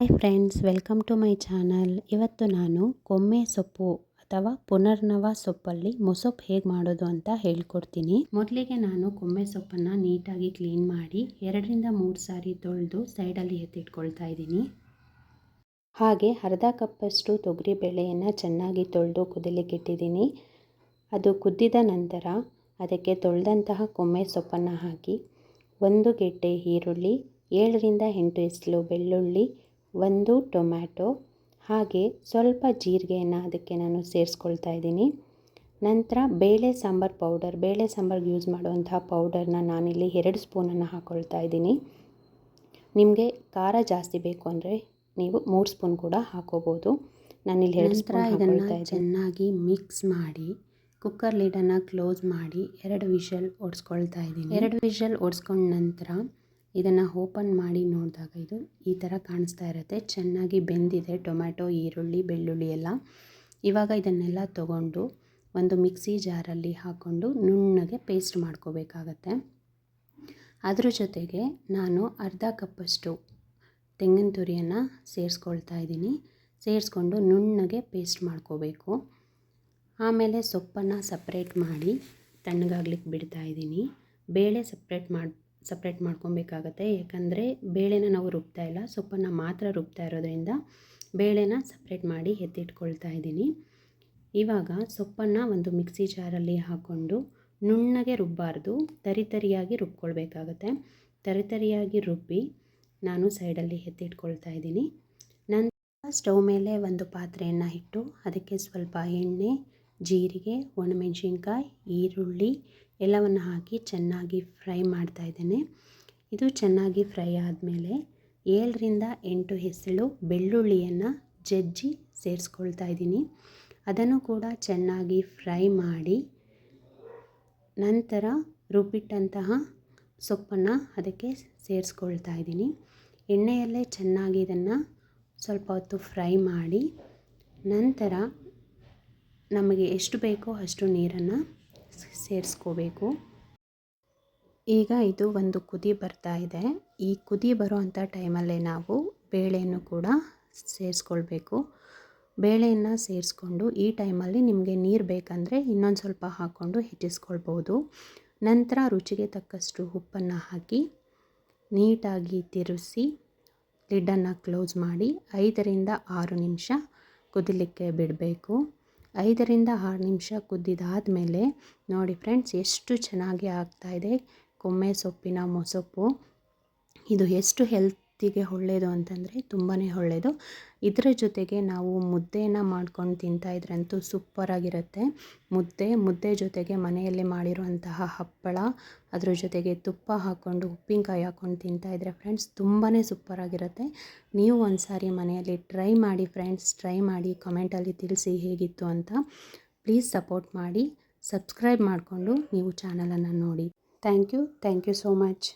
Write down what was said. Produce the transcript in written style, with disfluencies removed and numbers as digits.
Hi friends, welcome to my channel. ಇವತ್ತು ನಾನು ಕೊಮ್ಮೆ ಸೊಪ್ಪು ಅಥವಾ ಪುನರ್ನವ ಸೊಪ್ಪಲ್ಲಿ ಮೊಸೊಪ್ಪು ಹೇಗೆ ಮಾಡೋದು ಅಂತ ಹೇಳ್ಕೊಡ್ತೀನಿ. ಮೊದಲಿಗೆ ನಾನು ಕೊಮ್ಮೆ ಸೊಪ್ಪನ್ನು ನೀಟಾಗಿ ಕ್ಲೀನ್ ಮಾಡಿ 2-3 ಸಾರಿ ತೊಳೆದು ಸೈಡಲ್ಲಿ ಎತ್ತಿಟ್ಕೊಳ್ತಾ ಇದ್ದೀನಿ. ಹಾಗೆ ಅರ್ಧ ಕಪ್ಪಷ್ಟು ತೊಗರಿ ಬೇಳೆಯನ್ನು ಚೆನ್ನಾಗಿ ತೊಳೆದು ಕುದಿಲಿಕ್ಕೆ ಇಟ್ಟಿದ್ದೀನಿ. ಅದು ಕುದ್ದಿದ ನಂತರ ಅದಕ್ಕೆ ತೊಳೆದಂತಹ ಕೊಮ್ಮೆ ಸೊಪ್ಪನ್ನು ಹಾಕಿ 1 ಗೆಡ್ಡೆ ಈರುಳ್ಳಿ, 7-8 ಎಸಳು ಬೆಳ್ಳುಳ್ಳಿ, 1 ಟೊಮ್ಯಾಟೊ ಹಾಗೆ ಸ್ವಲ್ಪ ಜೀರಿಗೆಯನ್ನು ಅದಕ್ಕೆ ನಾನು ಸೇರಿಸ್ಕೊಳ್ತಾ ಇದ್ದೀನಿ. ನಂತರ ಬೇಳೆ ಸಾಂಬಾರ್ಗೆ ಯೂಸ್ ಮಾಡುವಂತಹ ಪೌಡರ್ನ ನಾನಿಲ್ಲಿ 2 ಸ್ಪೂನನ್ನು ಹಾಕ್ಕೊಳ್ತಾ ಇದ್ದೀನಿ. ನಿಮಗೆ ಖಾರ ಜಾಸ್ತಿ ಬೇಕು ಅಂದರೆ ನೀವು 3 ಸ್ಪೂನ್ ಕೂಡ ಹಾಕೋಬೋದು. ನಾನಿಲ್ಲಿ 2 ಸ್ಪೂನ್ ಹಾಕ್ಕೊಳ್ತಾ ಇದ್ದೀನಿ. ಚೆನ್ನಾಗಿ ಮಿಕ್ಸ್ ಮಾಡಿ ಕುಕ್ಕರ್ ಲಿಡನ್ನು ಕ್ಲೋಸ್ ಮಾಡಿ 2 ವಿಷಲ್ ಹೊಡ್ಸ್ಕೊಳ್ತಾ ಇದ್ದೀನಿ. 2 ವಿಷಲ್ ಹೊಡ್ಸ್ಕೊಂಡ ನಂತರ ಇದನ್ನು ಓಪನ್ ಮಾಡಿ ನೋಡಿದಾಗ ಇದು ಈ ಥರ ಕಾಣಿಸ್ತಾ ಇರುತ್ತೆ. ಚೆನ್ನಾಗಿ ಬೆಂದಿದೆ ಟೊಮ್ಯಾಟೊ, ಈರುಳ್ಳಿ, ಬೆಳ್ಳುಳ್ಳಿ ಎಲ್ಲ. ಇವಾಗ ಇದನ್ನೆಲ್ಲ ತಗೊಂಡು ಒಂದು ಮಿಕ್ಸಿ ಜಾರಲ್ಲಿ ಹಾಕ್ಕೊಂಡು ನುಣ್ಣಗೆ ಪೇಸ್ಟ್ ಮಾಡ್ಕೋಬೇಕಾಗತ್ತೆ. ಅದ್ರ ಜೊತೆಗೆ ನಾನು ಅರ್ಧ ಕಪ್ಪಷ್ಟು ತೆಂಗಿನ ತುರಿಯನ್ನು ಸೇರಿಸ್ಕೊಳ್ತಾ ಇದ್ದೀನಿ. ಸೇರಿಸ್ಕೊಂಡು ನುಣ್ಣಗೆ ಪೇಸ್ಟ್ ಮಾಡ್ಕೋಬೇಕು. ಆಮೇಲೆ ಸೊಪ್ಪನ್ನು ಸಪ್ರೇಟ್ ಮಾಡಿ ತಣ್ಣಗಾಗ್ಲಿಕ್ಕೆ ಬಿಡ್ತಾ ಇದ್ದೀನಿ. ಬೇಳೆ ಸಪ್ರೇಟ್ ಮಾಡ್ಕೊಬೇಕಾಗತ್ತೆ. ಯಾಕಂದರೆ ಬೇಳೆನ ನಾವು ರುಬ್ತಾ ಇಲ್ಲ, ಸೊಪ್ಪನ್ನು ಮಾತ್ರ ರುಬ್ತಾ ಇರೋದ್ರಿಂದ ಬೇಳೆನ ಸಪ್ರೇಟ್ ಮಾಡಿ ಎತ್ತಿಟ್ಕೊಳ್ತಾ ಇದ್ದೀನಿ. ಇವಾಗ ಸೊಪ್ಪನ್ನು ಒಂದು ಮಿಕ್ಸಿ ಜಾರಲ್ಲಿ ಹಾಕ್ಕೊಂಡು ನುಣ್ಣಗೆ ರುಬ್ಬಾರ್ದು, ತರಿಯಾಗಿ ರುಬ್ಕೊಳ್ಬೇಕಾಗತ್ತೆ. ತರಿಯಾಗಿ ರುಬ್ಬಿ ನಾನು ಸೈಡಲ್ಲಿ ಎತ್ತಿಟ್ಕೊಳ್ತಾ ಇದ್ದೀನಿ. ನಂತರ ಸ್ಟವ್ ಮೇಲೆ ಒಂದು ಪಾತ್ರೆಯನ್ನು ಇಟ್ಟು ಅದಕ್ಕೆ ಸ್ವಲ್ಪ ಎಣ್ಣೆ, ಜೀರಿಗೆ, ಒಣಮೆಣಸಿನ್ಕಾಯಿ, ಈರುಳ್ಳಿ ಎಲ್ಲವನ್ನು ಹಾಕಿ ಚೆನ್ನಾಗಿ ಫ್ರೈ ಮಾಡ್ತಾ ಇದ್ದೇನೆ. ಇದು ಚೆನ್ನಾಗಿ ಫ್ರೈ ಆದಮೇಲೆ 7-8 ಎಸಳು ಬೆಳ್ಳುಳ್ಳಿಯನ್ನು ಜಜ್ಜಿ ಸೇರಿಸ್ಕೊಳ್ತಾ ಇದ್ದೀನಿ. ಅದನ್ನು ಕೂಡ ಚೆನ್ನಾಗಿ ಫ್ರೈ ಮಾಡಿ ನಂತರ ರುಬ್ಬಿಟ್ಟಂತಹ ಸೊಪ್ಪನ್ನು ಅದಕ್ಕೆ ಸೇರಿಸ್ಕೊಳ್ತಾ ಇದ್ದೀನಿ. ಎಣ್ಣೆಯಲ್ಲೇ ಚೆನ್ನಾಗಿ ಇದನ್ನು ಸ್ವಲ್ಪ ಹೊತ್ತು ಫ್ರೈ ಮಾಡಿ ನಂತರ ನಮಗೆ ಎಷ್ಟು ಬೇಕೋ ಅಷ್ಟು ನೀರನ್ನು ಸೇರಿಸ್ಕೋಬೇಕು. ಈಗ ಇದು ಒಂದು ಕುದಿ ಬರ್ತಾ ಇದೆ. ಈ ಕುದಿ ಬರೋವಂಥ ಟೈಮಲ್ಲೇ ನಾವು ಬೇಳೆಯನ್ನು ಕೂಡ ಸೇರಿಸ್ಕೊಳ್ಬೇಕು. ಬೇಳೆಯನ್ನು ಸೇರಿಸ್ಕೊಂಡು ಈ ಟೈಮಲ್ಲಿ ನಿಮಗೆ ನೀರು ಬೇಕಂದರೆ ಇನ್ನೊಂದು ಸ್ವಲ್ಪ ಹಾಕ್ಕೊಂಡು ಹೆಚ್ಚಿಸ್ಕೊಳ್ಬೋದು. ನಂತರ ರುಚಿಗೆ ತಕ್ಕಷ್ಟು ಉಪ್ಪನ್ನು ಹಾಕಿ ನೀಟಾಗಿ ತಿರುಗಿಸಿ ಲಿಡ್ಡನ್ನು ಕ್ಲೋಸ್ ಮಾಡಿ 5-6 ನಿಮಿಷ ಕುದಿಲಿಕ್ಕೆ ಬಿಡಬೇಕು. 5-6 ನಿಮಿಷ ಕುದ್ದಿದಾದಮೇಲೆ ನೋಡಿ ಫ್ರೆಂಡ್ಸ್, ಎಷ್ಟು ಚೆನ್ನಾಗಿ ಆಗ್ತಾಯಿದೆ ಕೊಮ್ಮೆ ಸೊಪ್ಪಿನ ಮೊಸೊಪ್ಪು. ಇದು ಎಷ್ಟು ಹೆಲ್ತಿಗೆ ಒಳ್ಳೆಯದು ಅಂತಂದರೆ ತುಂಬಾ ಒಳ್ಳೆಯದು. ಇದರ ಜೊತೆಗೆ ನಾವು ಮುದ್ದೆಯನ್ನು ಮಾಡ್ಕೊಂಡು ತಿಂತಾಯಿದ್ರಂತೂ ಸೂಪರಾಗಿರುತ್ತೆ. ಮುದ್ದೆ ಜೊತೆಗೆ ಮನೆಯಲ್ಲೇ ಮಾಡಿರುವಂತಹ ಹಪ್ಪಳ, ಅದ್ರ ಜೊತೆಗೆ ತುಪ್ಪ ಹಾಕ್ಕೊಂಡು ಉಪ್ಪಿನಕಾಯಿ ಹಾಕ್ಕೊಂಡು ತಿಂತಾಯಿದ್ರೆ ಫ್ರೆಂಡ್ಸ್ ತುಂಬಾ ಸೂಪರಾಗಿರುತ್ತೆ. ನೀವು ಒಂದು ಸಾರಿ ಮನೆಯಲ್ಲಿ ಟ್ರೈ ಮಾಡಿ ಫ್ರೆಂಡ್ಸ್. ಟ್ರೈ ಮಾಡಿ ಕಮೆಂಟಲ್ಲಿ ತಿಳಿಸಿ ಹೇಗಿತ್ತು ಅಂತ. ಪ್ಲೀಸ್ ಸಪೋರ್ಟ್ ಮಾಡಿ, ಸಬ್ಸ್ಕ್ರೈಬ್ ಮಾಡಿಕೊಂಡು ನೀವು ಚಾನಲನ್ನು ನೋಡಿ. Thank you so much.